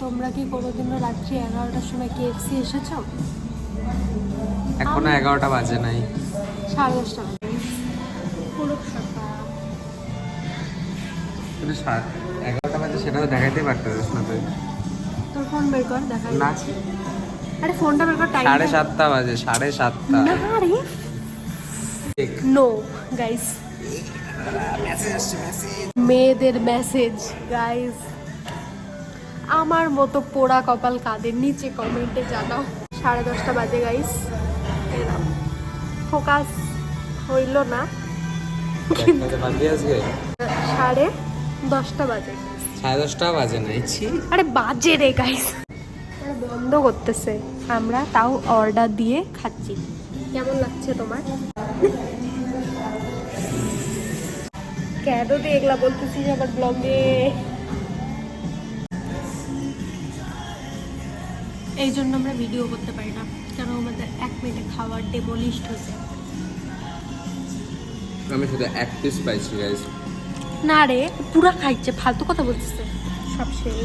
তোমরা কি কোনোদিনও রাত্রি 11টার সময় KFC এসেছো? এখনো 11টা বাজে নাই। 10:30 বাজে পুরো ফাঁকা। কিন্তু 11টা বাজে সেটা তো দেখাইতেই পারতেছিস না তুই। তোর ফোন বের কর, দেখাই না। যাচ্ছে। আরে ফোনটা বের কর, টাইম 7:30 বাজে, 7:30। না রে, নো গাইস, মেয়েদের মেসেজ গাইস। আমার মতো পোড়া কপাল কাদের, নিচে কমেন্টে জানাও। 10:30 বাজে গাইস, ফোকাস হইল না। 10:30 বাজে, 10:30 বাজে নাই। আরে বাজে রে গাইস। বন্ধ করতেছে, আমরা তাও অর্ডার দিয়ে খাচ্ছি। কেমন লাগছে তোমার? কেন রে এগুলা বলতেছিস আবার ব্লগে? এই জন্য আমরা ভিডিও করতে পারি না, কারণ আমাদের 1 মিনিটে খাবার ডেমোলিশড হয়েছে। আমি শুধু 1 পিস পাইছি গাইস। না রে, পুরা খাইছে, ফালতু কথা বলতেছে। সব শেষ।